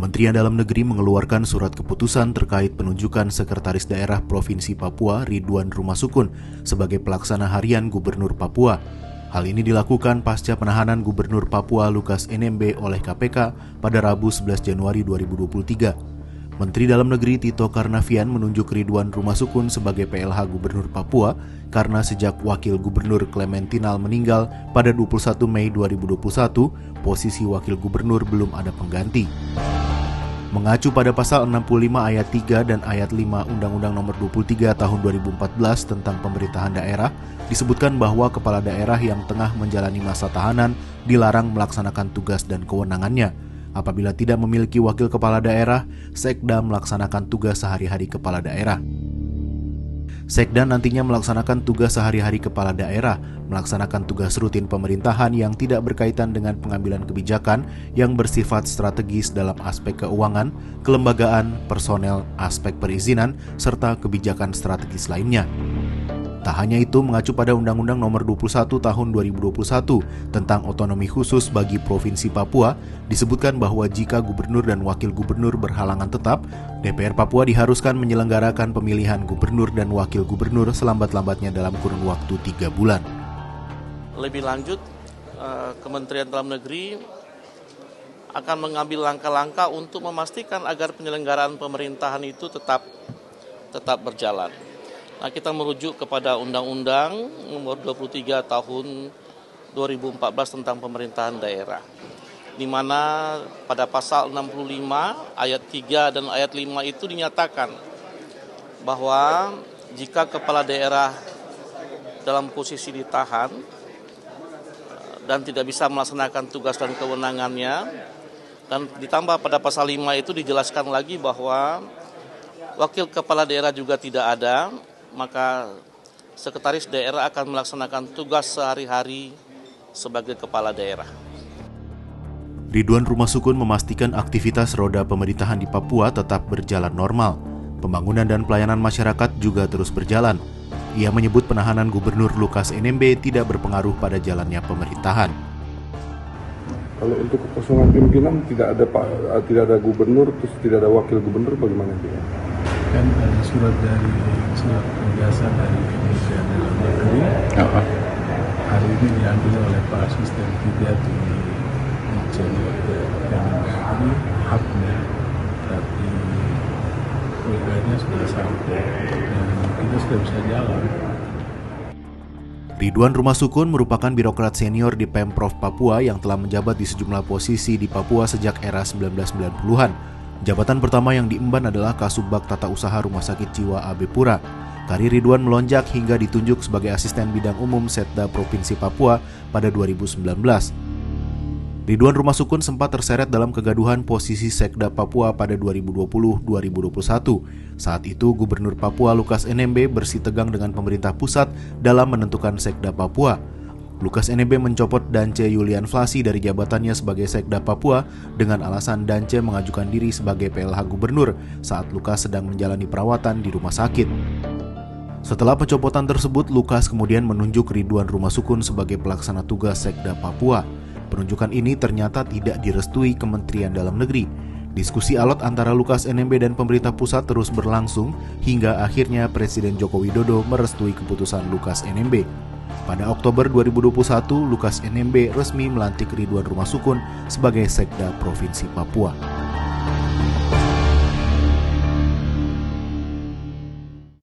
Kementerian Dalam Negeri mengeluarkan surat keputusan terkait penunjukan Sekretaris Daerah Provinsi Papua Ridwan Rumasukun sebagai pelaksana harian Gubernur Papua. Hal ini dilakukan pasca penahanan Gubernur Papua Lukas NMB oleh KPK pada Rabu 11 Januari 2023. Menteri Dalam Negeri Tito Karnavian menunjuk Ridwan Rumasukun sebagai PLH Gubernur Papua karena sejak Wakil Gubernur Clementinal meninggal pada 21 Mei 2021, posisi Wakil Gubernur belum ada pengganti. Mengacu pada pasal 65 ayat 3 dan ayat 5 Undang-Undang Nomor 23 Tahun 2014 tentang pemerintahan daerah, disebutkan bahwa kepala daerah yang tengah menjalani masa tahanan dilarang melaksanakan tugas dan kewenangannya. Apabila tidak memiliki wakil kepala daerah, Sekda melaksanakan tugas sehari-hari kepala daerah. Sekda nantinya melaksanakan tugas sehari-hari kepala daerah, melaksanakan tugas rutin pemerintahan yang tidak berkaitan dengan pengambilan kebijakan yang bersifat strategis dalam aspek keuangan, kelembagaan, personel, aspek perizinan, serta kebijakan strategis lainnya. Tak hanya itu, mengacu pada Undang-Undang Nomor 21 Tahun 2021 tentang otonomi khusus bagi Provinsi Papua, disebutkan bahwa jika gubernur dan wakil gubernur berhalangan tetap, DPR Papua diharuskan menyelenggarakan pemilihan gubernur dan wakil gubernur selambat-lambatnya dalam kurun waktu 3 bulan. Lebih lanjut, Kementerian Dalam Negeri akan mengambil langkah-langkah untuk memastikan agar penyelenggaraan pemerintahan itu tetap berjalan. Nah, kita merujuk kepada Undang-Undang Nomor 23 Tahun 2014 tentang pemerintahan daerah, di mana pada pasal 65 ayat 3 dan ayat 5 itu dinyatakan bahwa jika kepala daerah dalam posisi ditahan dan tidak bisa melaksanakan tugas dan kewenangannya, dan ditambah pada pasal 5 itu dijelaskan lagi bahwa wakil kepala daerah juga tidak ada, maka sekretaris daerah akan melaksanakan tugas sehari-hari sebagai kepala daerah. Ridwan Rumasukun memastikan aktivitas roda pemerintahan di Papua tetap berjalan normal. Pembangunan dan pelayanan masyarakat juga terus berjalan. Ia menyebut penahanan Gubernur Lukas NMB tidak berpengaruh pada jalannya pemerintahan. Kalau untuk kekosongan pimpinan tidak ada gubernur, terus tidak ada wakil gubernur, bagaimana dia? Kan ada surat penugasan dari Kementerian Dalam Negeri. Hari ini diambil oleh Pak Asisten Fidiati senior Kemendagri, haknya, tapi keluarganya sudah sampai dan kita sudah bisa jalan. Ridwan Rumasukun merupakan birokrat senior di Pemprov Papua yang telah menjabat di sejumlah posisi di Papua sejak era 1990-an. Jabatan pertama yang diemban adalah Kasubag Tata Usaha Rumah Sakit Jiwa AB Pura. Karir Ridwan melonjak hingga ditunjuk sebagai Asisten Bidang Umum Setda Provinsi Papua pada 2019. Ridwan Rumasukun sempat terseret dalam kegaduhan posisi Sekda Papua pada 2020-2021. Saat itu Gubernur Papua Lukas NMB bersitegang dengan pemerintah pusat dalam menentukan Sekda Papua. Lukas NMB mencopot Dance Yulian Flasi dari jabatannya sebagai Sekda Papua dengan alasan Dance mengajukan diri sebagai PLH Gubernur saat Lukas sedang menjalani perawatan di rumah sakit. Setelah pencopotan tersebut, Lukas kemudian menunjuk Ridwan Rumasukun sebagai pelaksana tugas Sekda Papua. Penunjukan ini ternyata tidak direstui Kementerian Dalam Negeri. Diskusi alot antara Lukas NMB dan pemerintah pusat terus berlangsung hingga akhirnya Presiden Joko Widodo merestui keputusan Lukas NMB. Pada Oktober 2021, Lukas NMB resmi melantik Ridwan Rumasukun sebagai Sekda Provinsi Papua.